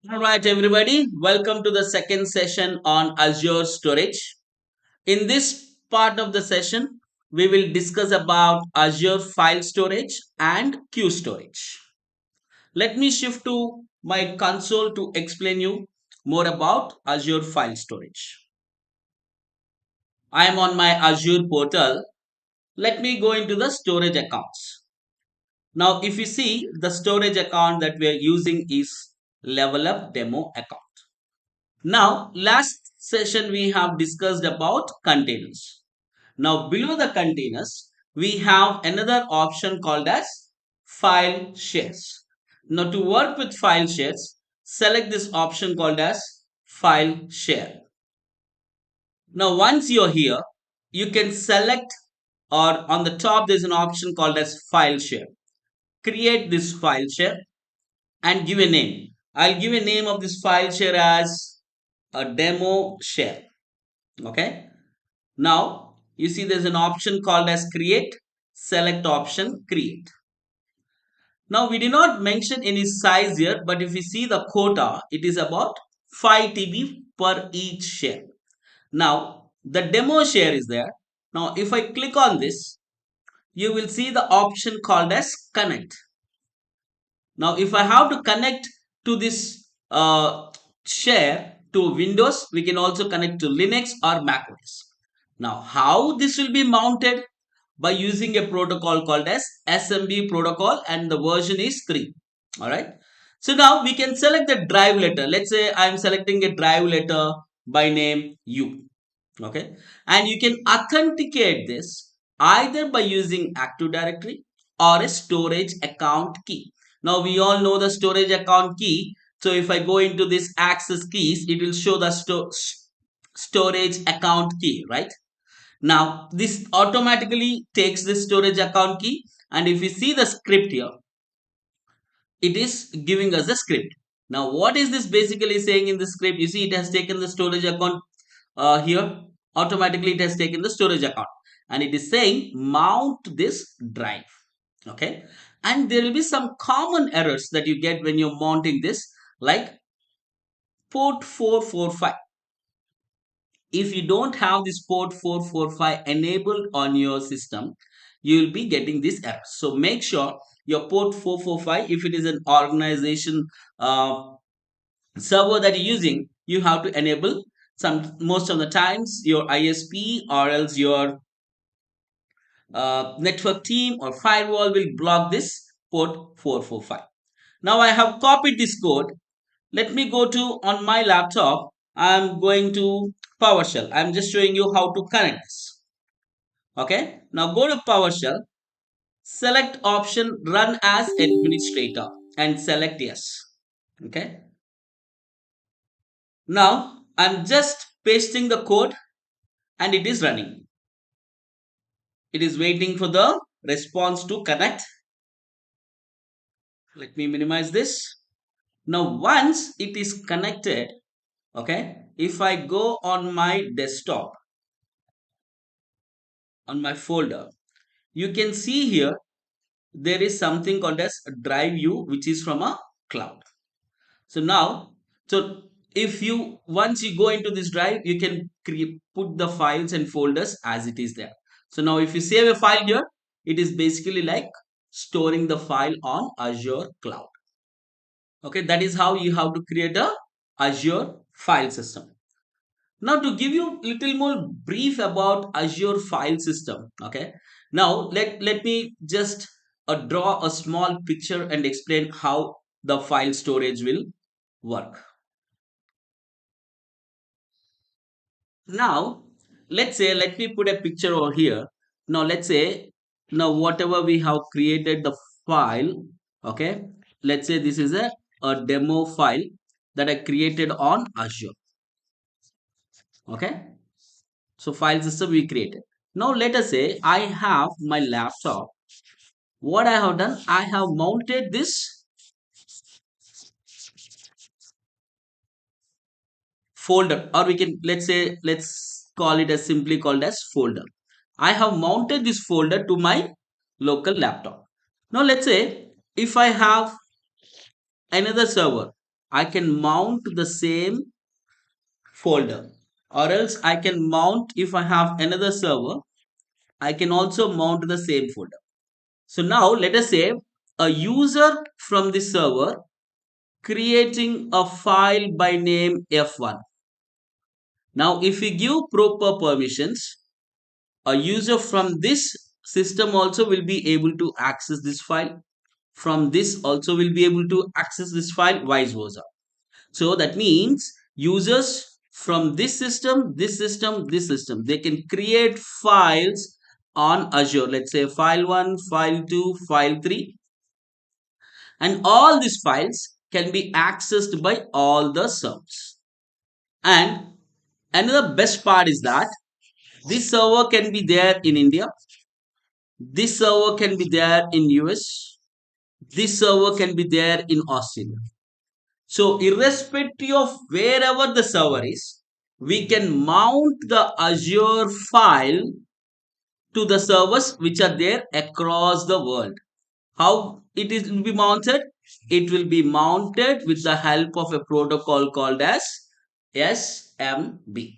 All right, everybody, welcome to the second session on Azure Storage. In this part of the session, we will discuss about Azure File Storage and Queue Storage. Let me shift to my console to explain you more about Azure File Storage. I am on my Azure portal. Let me go into the storage accounts. Now, if you see, the storage account that we are using is Level Up Demo account. Now, last session we have discussed about containers. Now, below the containers, we have another option called as file shares. Now, to work with file shares, select this option called as file share. Now, once you're here, you can select or on the top there's an option called as file share. Create this file share and give a name. I'll give a name of this file share as a demo share. Okay. Now you see there's an option called as create. Select option create. Now we did not mention any size here, but if you see the quota, it is about 5 TB per each share. Now the demo share is there. Now if I click on this, you will see the option called as connect. Now if I have to connect to this share to Windows, we can also connect to Linux or macOS. Now how this will be mounted? By using a protocol called as SMB protocol, and the version is 3. Alright. So now we can select the drive letter. Let's say I am selecting a drive letter by name U. Okay. And you can authenticate this either by using Active Directory or a storage account key. Now we all know the storage account key. So if I go into this access keys, it will show the storage account key, right? Now this automatically takes the storage account key, and if you see the script here, it is giving us a script. Now what is this basically saying in the script? You see it has taken the storage account here. Automatically it has taken the storage account, and it is saying mount this drive. Okay. And there will be some common errors that you get when you're mounting this, like port 445. If you don't have this port 445 enabled on your system, you will be getting this error. So make sure your port 445, if it is an organization server that you're using, you have to enable. Some most of the times your ISP or else your network team or firewall will block this port 445. Now I have copied this code. Let me go to on my laptop. I'm going to PowerShell. I'm just showing you how to connect this. Okay. Now go to PowerShell. Select option run as administrator and select yes. Okay. Now I'm just pasting the code and it is running. It is waiting for the response to connect. Let me minimize this. Now once it is connected, okay, if I go on my desktop, on my folder, you can see here there is something called as drive u, which is from a cloud. So now, so if you once you go into this drive, you can put the files and folders as it is there. So now if you save a file here, it is basically like storing the file on Azure cloud. Okay, that is how you have to create a Azure file system. Now to give you little more brief about Azure file system. Okay, now let me just draw a small picture and explain how the file storage will work. Now let's say, let me put a picture over here. Now let's say, now whatever we have created the file, okay, let's say this is a demo file that I created on Azure. Okay, so file system we created. Now let us say I have my laptop. What I have done, I have mounted this folder, or we can, let's say, let's call it as simply called as folder. I have mounted this folder to my local laptop. Now let's say if I have another server, I can mount the same folder, or else I can mount, if I have another server, I can also mount the same folder. So now let us say a user from the server creating a file by name F1. Now if we give proper permissions, a user from this system also will be able to access this file. From this also will be able to access this file, vice versa. So that means users from this system, this system, this system, they can create files on Azure. Let's say file 1, file 2, file 3, and all these files can be accessed by all the servers. And another best part is that this server can be there in India, this server can be there in US, this server can be there in Australia. So irrespective of wherever the server is, we can mount the Azure file to the servers which are there across the world. How it is will be mounted? It will be mounted with the help of a protocol called as SMB.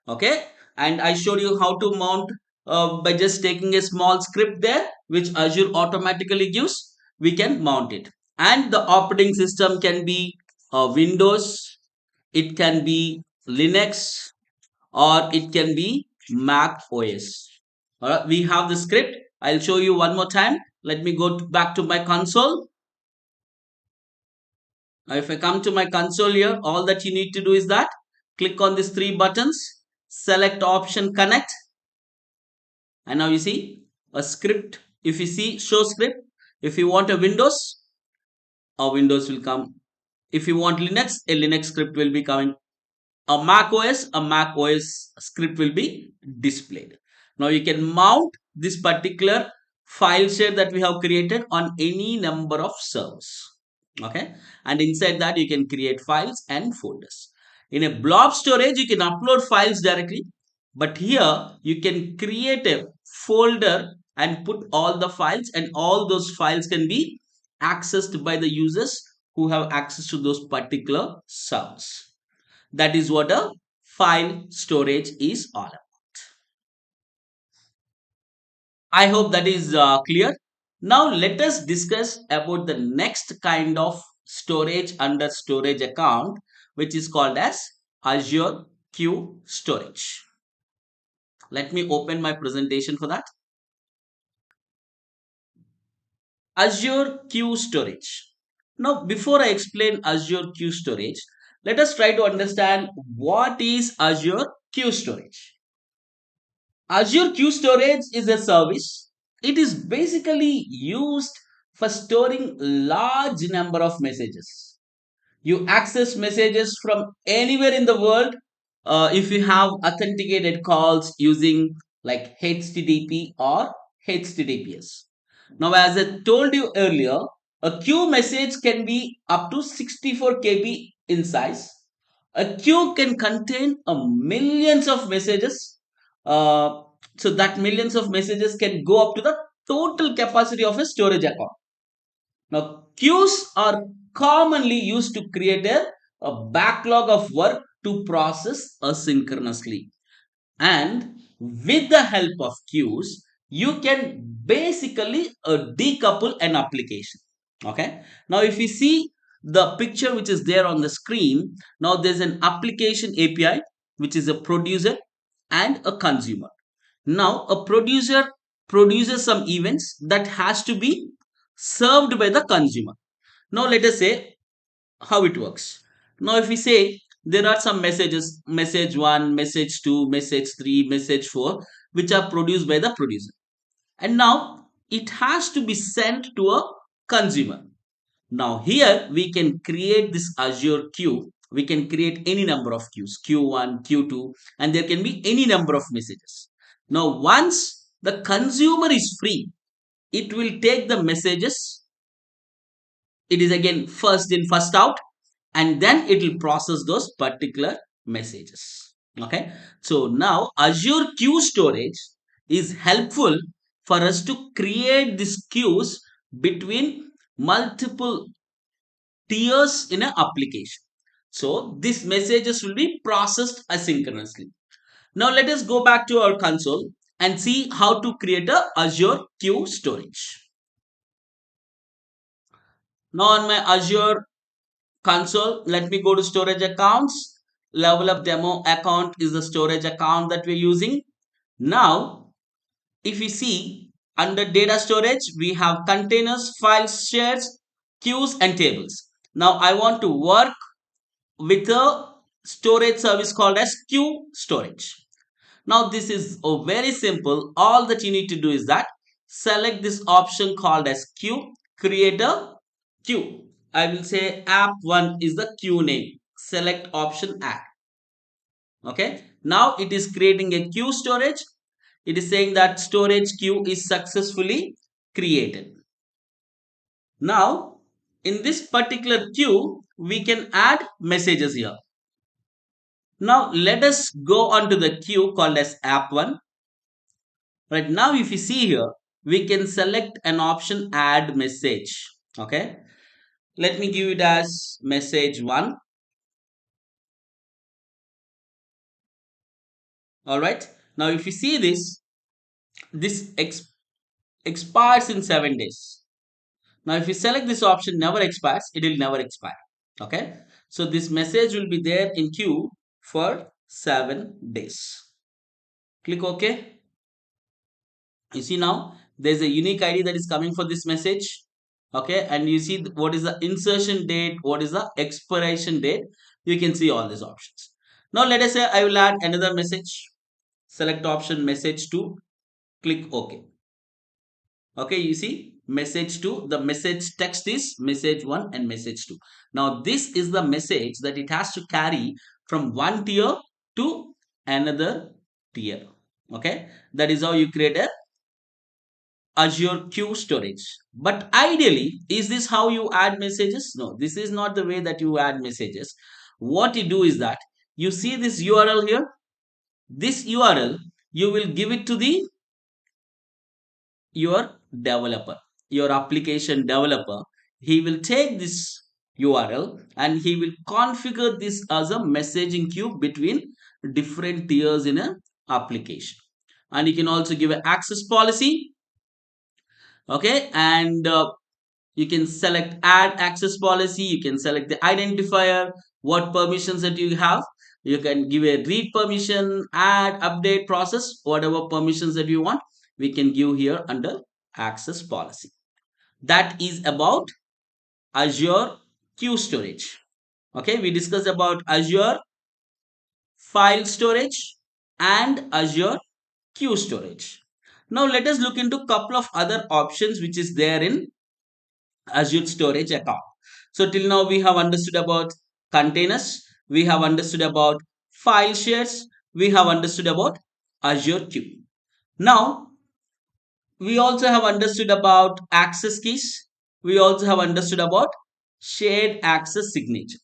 Okay, and I showed you how to mount by just taking a small script there, which Azure automatically gives. We can mount it, and the operating system can be Windows, it can be Linux, or it can be Mac OS. All right, we have the script. I'll show you one more time. Let me go back to my console. Now if I come to my console here, all that you need to do is that click on these three buttons, select option connect, and now you see a script. If you see show script, if you want a Windows, a Windows will come. If you want Linux, a Linux script will be coming. A Mac OS script will be displayed. Now you can mount this particular file share that we have created on any number of servers. Okay, and inside that you can create files and folders. In a blob storage, you can upload files directly, but here you can create a folder and put all the files, and all those files can be accessed by the users who have access to those particular servers. That is what a file storage is all about. I hope that is clear. Now let us discuss about the next kind of storage under storage account, which is called as Azure Queue Storage. Let me open my presentation for that. Azure Queue Storage. Now before I explain Azure Queue Storage, let us try to understand what is Azure Queue Storage. Azure Queue Storage is a service. It is basically used for storing large number of messages. You access messages from anywhere in the world if you have authenticated calls using like HTTP or HTTPS. Now, as I told you earlier, a queue message can be up to 64 KB in size. A queue can contain a millions of messages. So that millions of messages can go up to the total capacity of a storage account. Now, queues are commonly used to create a backlog of work to process asynchronously. And with the help of queues, you can basically decouple an application. Okay. Now, if you see the picture which is there on the screen, now there's an application API, which is a producer and a consumer. Now, a producer produces some events that has to be served by the consumer. Now, let us say how it works. Now, if we say there are some messages, message 1, message 2, message 3, message 4, which are produced by the producer. And now it has to be sent to a consumer. Now here we can create this Azure queue. We can create any number of queues, Q1, Q2, and there can be any number of messages. Now once the consumer is free, it will take the messages. It is again first in, first out, and then it will process those particular messages. Okay. So now Azure Queue Storage is helpful for us to create these queues between multiple tiers in an application. So these messages will be processed asynchronously. Now let us go back to our console and see how to create a Azure Queue storage. Now on my Azure console, let me go to storage accounts. Level up demo account is the storage account that we're using. Now, if you see under data storage, we have containers, files, shares, queues, and tables. Now, I want to work with a storage service called as queue storage. Now, this is very simple. All that you need to do is that select this option called as queue, create a queue. I will say app1 is the queue name. Select option add. Okay. Now it is creating a queue storage. It is saying that storage queue is successfully created. Now in this particular queue, we can add messages here. Now let us go on to the queue called as app1. Right now, if you see here, we can select an option add message. Okay. Let me give it as message 1. All right. Now, if you see this, this expires in 7 days. Now, if you select this option never expires, it will never expire. Okay. So, this message will be there in queue for 7 days. Click OK. You see now, there's a unique ID that is coming for this message. Okay. And you see what is the insertion date, what is the expiration date. You can see all these options. Now, let us say I will add another message. Select option message 2. Click OK. Okay, you see message 2, the message text is message 1 and message 2. Now this is the message that it has to carry from one tier to another tier. Okay, that is how you create a Azure Queue storage. But ideally, is this how you add messages? No, this is not the way that you add messages. What you do is that you see this URL here. This URL, you will give it to the your developer, your application developer. He will take this URL and he will configure this as a messaging queue between different tiers in a application. And you can also give an access policy. Okay, and you can select add access policy. You can select the identifier, what permissions that you have. You can give a read permission, add, update, process, whatever permissions that you want. We can give here under access policy. That is about Azure Queue Storage. Okay, we discussed about Azure File Storage and Azure Queue Storage. Now let us look into a couple of other options which is there in Azure Storage account. So till now we have understood about containers, we have understood about file shares, we have understood about Azure Queue. Now we also have understood about access keys. We also have understood about shared access signature.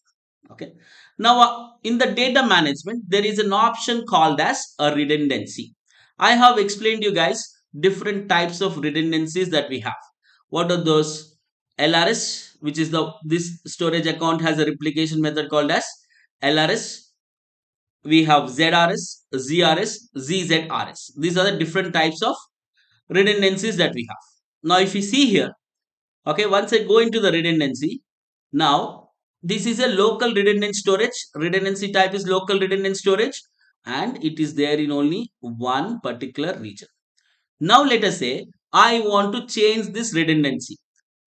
Okay. Now in the data management, there is an option called as a redundancy. I have explained you guys different types of redundancies that we have. What are those? LRS, which is this storage account has a replication method called as LRS. We have ZRS, ZRS, ZZRS. These are the different types of redundancies that we have. Now, if you see here, okay, once I go into the redundancy, now this is a local redundant storage. Redundancy type is local redundant storage and it is there in only one particular region. Now, let us say I want to change this redundancy.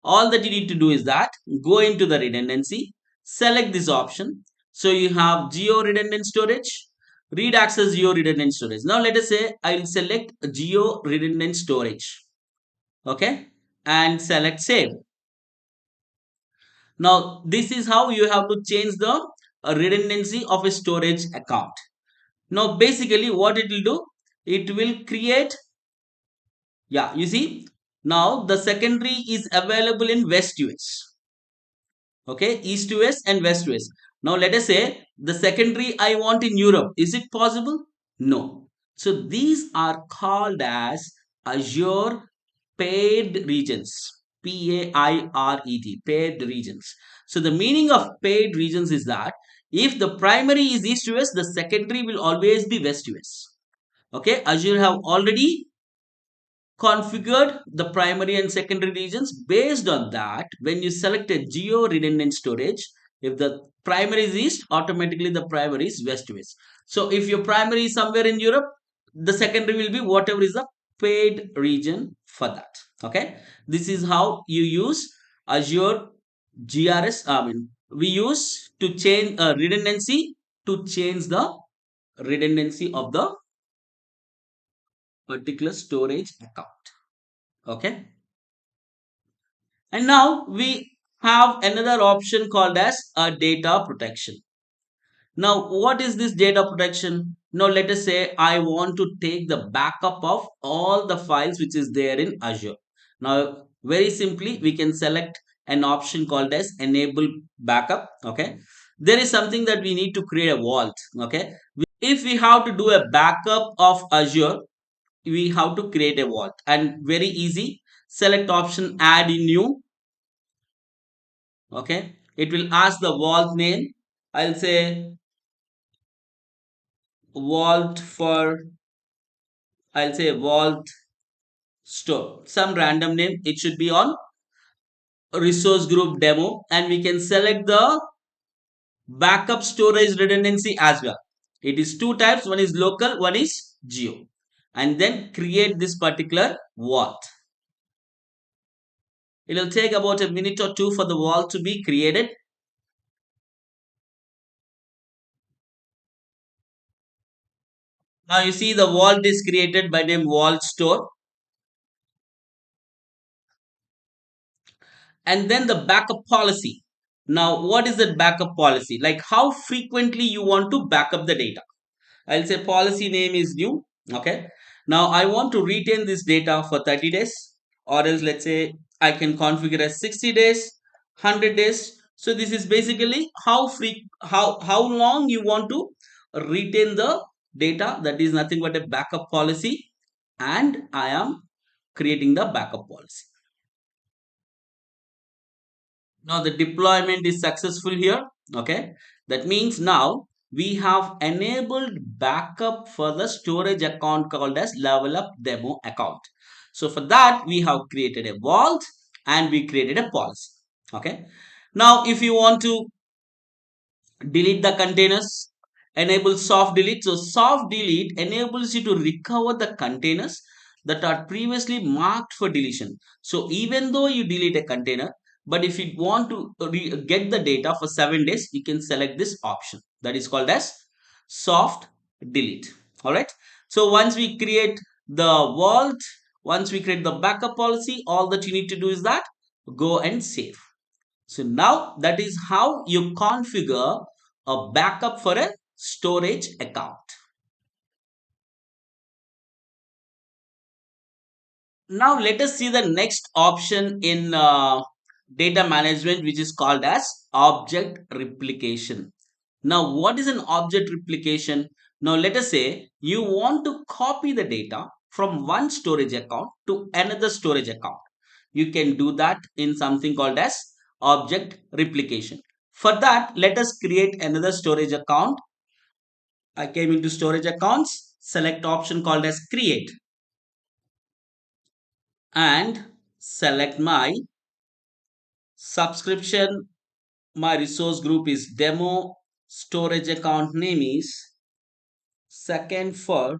All that you need to do is that go into the redundancy, select this option. So you have geo redundant storage, read access geo redundant storage. Now let us say I will select geo redundant storage. Okay, and select save. Now this is how you have to change the redundancy of a storage account. Now basically what it will do, it will create, yeah, you see, now the secondary is available in West US. Okay, East US and West US. Now let us say the secondary I want in Europe. Is it possible? No. So these are called as Azure paid regions. P-A-I-R-E-D, paired regions. So the meaning of paired regions is that if the primary is east to west, the secondary will always be west to west. Okay, Azure have already configured the primary and secondary regions. Based on that, when you select a geo redundant storage, if the primary is east, automatically the primary is west to west. So if your primary is somewhere in Europe, the secondary will be whatever is the paid region for that. Okay, this is how you use Azure GRS. I mean, we use to change redundancy, to change the redundancy of the particular storage account. Okay, and now we have another option called as a data protection. Now, what is this data protection? Now, let us say I want to take the backup of all the files which is there in Azure. Now, very simply, we can select an option called as enable backup. Okay, there is something that we need to create a vault. Okay, if we have to do a backup of Azure, we have to create a vault, and very easy. Select option add in new. Okay, it will ask the vault name. I'll say vault for, I'll say vault store, some random name. It should be on resource group demo, and we can select the backup storage redundancy as well. It is two types, one is local, one is geo, and then create this particular vault. It will take about a minute or two for the vault to be created. Now you see the vault is created by name vault store. And then the backup policy. Now, what is that backup policy? Like how frequently you want to backup the data. I'll say policy name is new. Okay. Now, I want to retain this data for 30 days, or else let's say I can configure as 60 days, 100 days. So this is basically how long you want to retain the data. That is nothing but a backup policy, and I am creating the backup policy. Now the deployment is successful here. Okay, that means now we have enabled backup for the storage account called as level up demo account. So for that we have created a vault and we created a policy. Okay, now if you want to delete the containers, enable soft delete. So soft delete enables you to recover the containers that are previously marked for deletion. So even though you delete a container, but if you want to get the data for 7 days, you can select this option that is called as soft delete. All right, so once we create the vault, once we create the backup policy, all that you need to do is that go and save. So now that is how you configure a backup for a storage account. Now let us see the next option in data management, which is called as object replication. Now what is an object replication? Now let us say you want to copy the data from one storage account to another storage account. You can do that in something called as object replication. For that, let us create another storage account. I came into storage accounts, select option called as create, and select my subscription. My resource group is demo, storage account name is second for,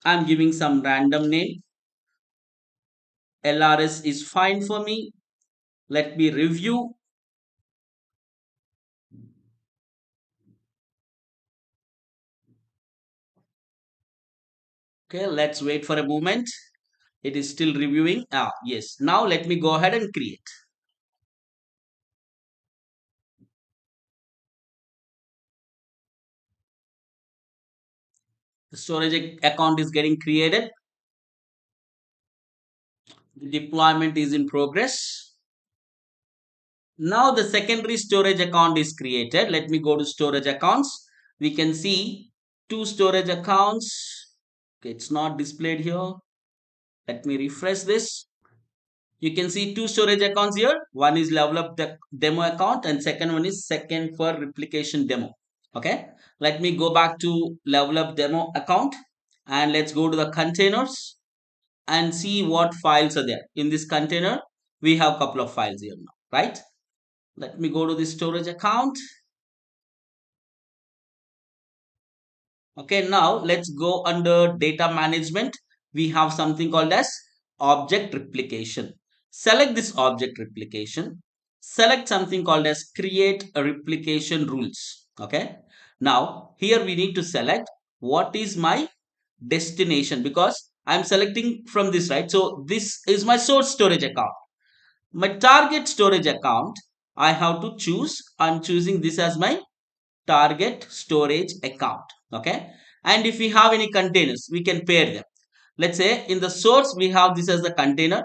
I'm giving some random name. LRS is fine for me. Let me review. Okay, let's wait for a moment. It is still reviewing. Yes. Now let me go ahead and create. The storage account is getting created. The deployment is in progress. Now the secondary storage account is created. Let me go to storage accounts. We can see two storage accounts. Okay, it's not displayed here. Let me refresh this. You can see two storage accounts here. One is level up the demo account and second one is second for replication demo. Okay, let me go back to level up demo account and let's go to the containers and see what files are there. In this container, we have a couple of files here now, right? Let me go to the storage account. Okay, now let's go under data management. We have something called as object replication. Select this object replication. Select something called as create a replication rules. Okay. Now here we need to select what is my destination because I'm selecting from this, right? So this is my source storage account. My target storage account, I have to choose. I'm choosing this as my target storage account. Okay, and if we have any containers we can pair them. Let's say in the source we have this as the container,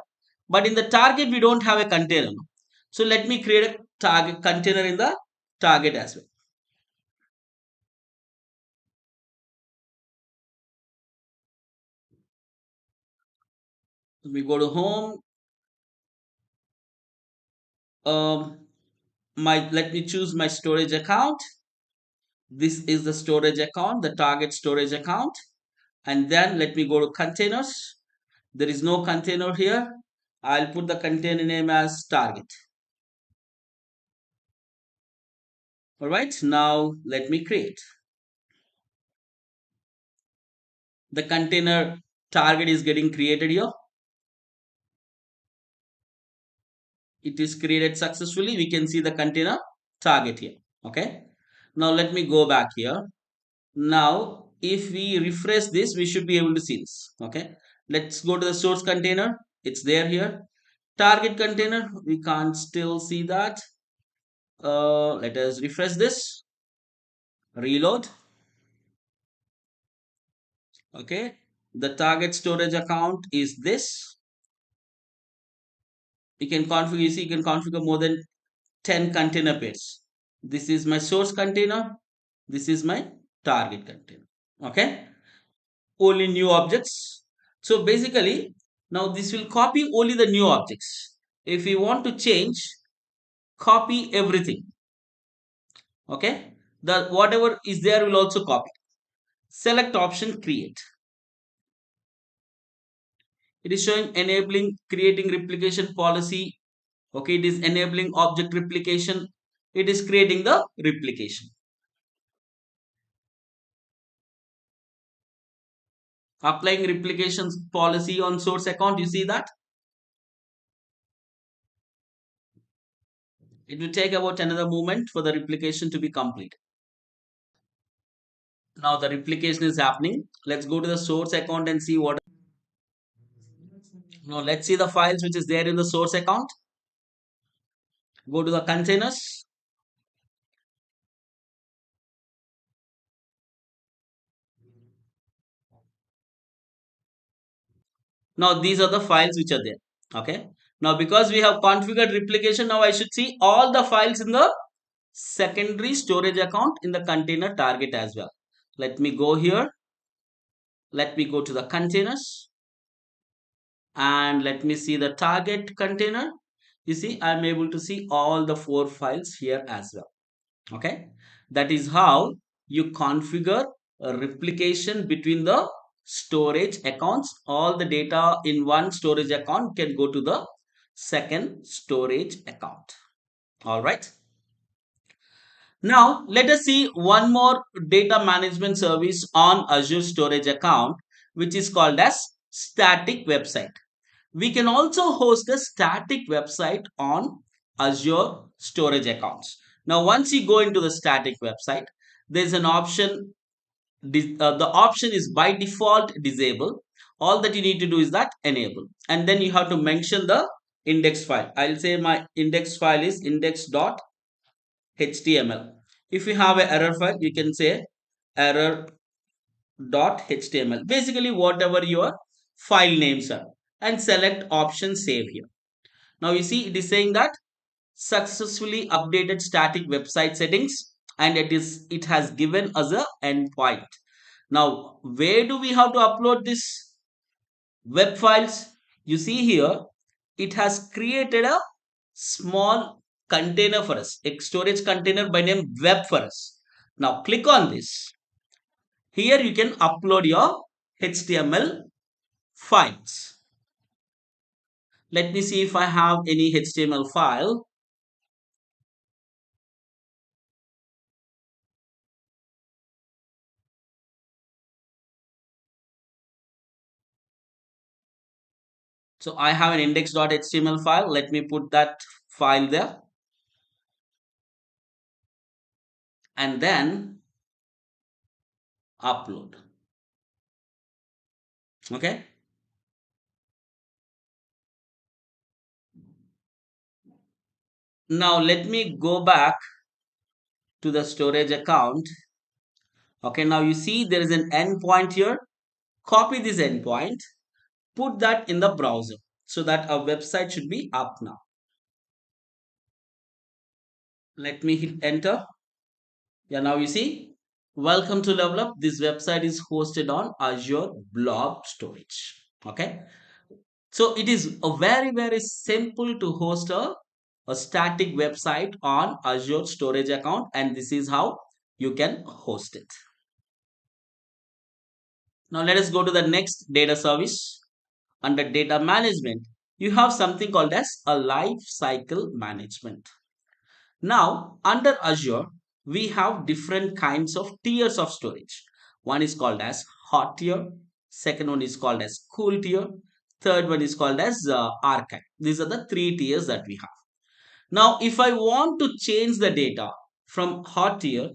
but in the target we don't have a container. So let me create a target container in the target as well. We go to home. My let me choose my storage account. This is the storage account, the target storage account, and then let me go to containers. There is no container here. I'll put the container name as target. All right, now let me create. The container target is getting created here. It is created successfully. We can see the container target here. Okay. Now let me go back here. Now, if we refresh this, we should be able to see this. Okay. Let's go to the source container. It's there here. Target container, we can't still see that. Let us refresh this. Reload. Okay. The target storage account is this. You can configure, you see, you can configure more than 10 container pairs. This is my source container. This is my target container. Okay. Only new objects. So basically, now this will copy only the new objects. If you want to change, copy everything. Okay. The whatever is there will also copy. Select option create. It is showing enabling creating replication policy. Okay, it is enabling object replication. It is creating the replication. Applying replications policy on source account. You see that? It will take about another moment for the replication to be complete. Now the replication is happening. Let's go to the source account and see what. Now let's see the files which is there in the source account. Go to the containers. Now these are the files which are there. Okay. Now because we have configured replication, now I should see all the files in the secondary storage account in the container target as well. Let me go here. Let me go to the containers and let me see the target container. You see, I'm able to see all the 4 files here as well. Okay, that is how you configure a replication between the storage accounts. All the data in one storage account can go to the second storage account. All right. Now let us see one more data management service on Azure Storage account, which is called as static website. We can also host a static website on Azure Storage accounts. Now, once you go into the static website, there's an option. The option is by default disable. All that you need to do is that enable, and then you have to mention the index file. I'll say my index file is index.html. If you have an error file, you can say error.html. Basically, whatever your file names are, and select option save here. Now you see it is saying that successfully updated static website settings, and it has given us a endpoint. Now where do we have to upload this web files? You see here it has created a small container for us, a storage container by name web for us. Now click on this. Here you can upload your HTML files. Let me see if I have any HTML file. So I have an index.html file. Let me put that file there and then upload. Okay. Now let me go back to the storage account. Okay. Now you see there is an endpoint here. Copy this endpoint, put that in the browser so that our website should be up now. Let me hit enter. Yeah, now you see, welcome to Level Up. This website is hosted on Azure Blob Storage. Okay. So it is a very simple to host a static website on Azure Storage account, and this is how you can host it. Now let us go to the next data service. Under data management, you have something called as a life cycle management. Now, under Azure, we have different kinds of tiers of storage. One is called as hot tier, second one is called as cool tier, third one is called as archive. These are the three tiers that we have. Now, if I want to change the data from hot tier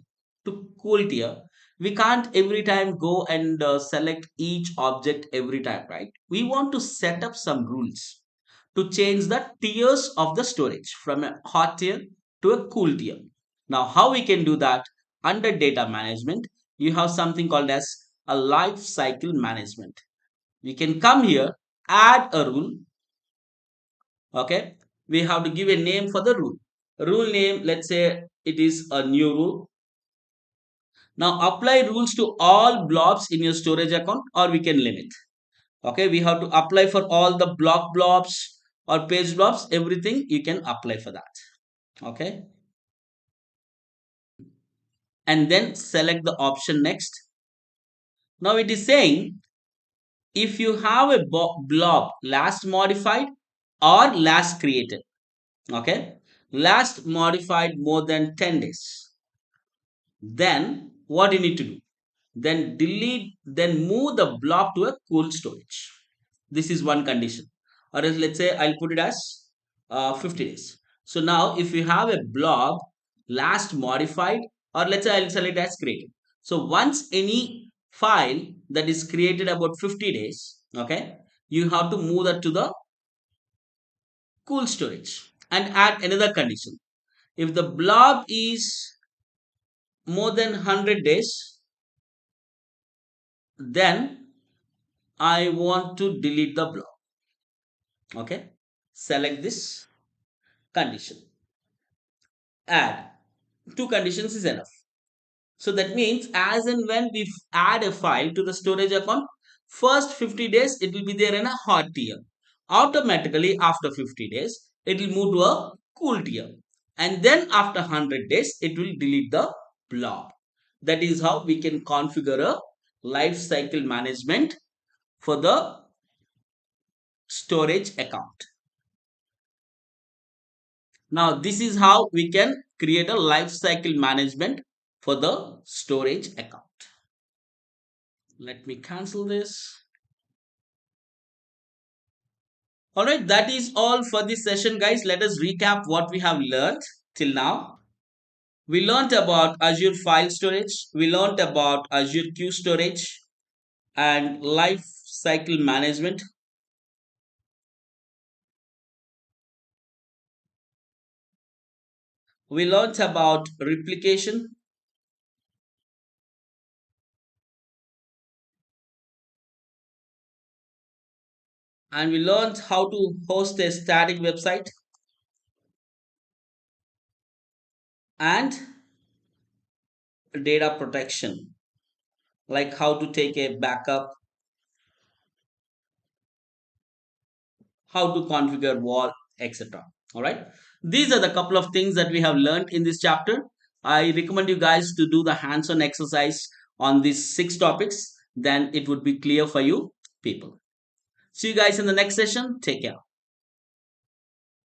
to cool tier, we can't every time go and select each object every time, right? We want to set up some rules to change the tiers of the storage from a hot tier to a cool tier. Now, how we can do that? Under data management, you have something called as a life cycle management. We can come here, add a rule. Okay, we have to give a name for the rule. Rule name, let's say it is a new rule. Now apply rules to all blobs in your storage account, or we can limit. Okay, we have to apply for all the block blobs or page blobs, everything you can apply for that. Okay, and then select the option next. Now it is saying if you have a blob last modified or last created. Okay, last modified more than 10 days, then what you need to do, then delete, then move the blob to a cool storage. This is one condition. Or else let's say I'll put it as 50 days. So now if you have a blob last modified, or let's say I'll select as created. So once any file that is created about 50 days, okay, you have to move that to the cool storage and add another condition. If the blob is more than 100 days, then I want to delete the blob. Okay, select this condition, add. Two conditions is enough. So that means as and when we add a file to the storage account, first 50 days it will be there in a hot tier. Automatically after 50 days, it will move to a cool tier. And then after 100 days, it will delete the blob. That is how we can configure a life cycle management for the storage account. Now this is how we can create a life cycle management for the storage account. Let me cancel this. Alright, that is all for this session, guys. Let us recap what we have learned till now. We learned about Azure File Storage. We learned about Azure Queue Storage and life cycle management. We learned about replication, and we learned how to host a static website and data protection, like how to take a backup how to configure wall, etc. All right. These are the couple of things that we have learned in this chapter. I recommend you guys to do the hands-on exercise on these 6 topics. Then it would be clear for you people. See you guys in the next session. Take care.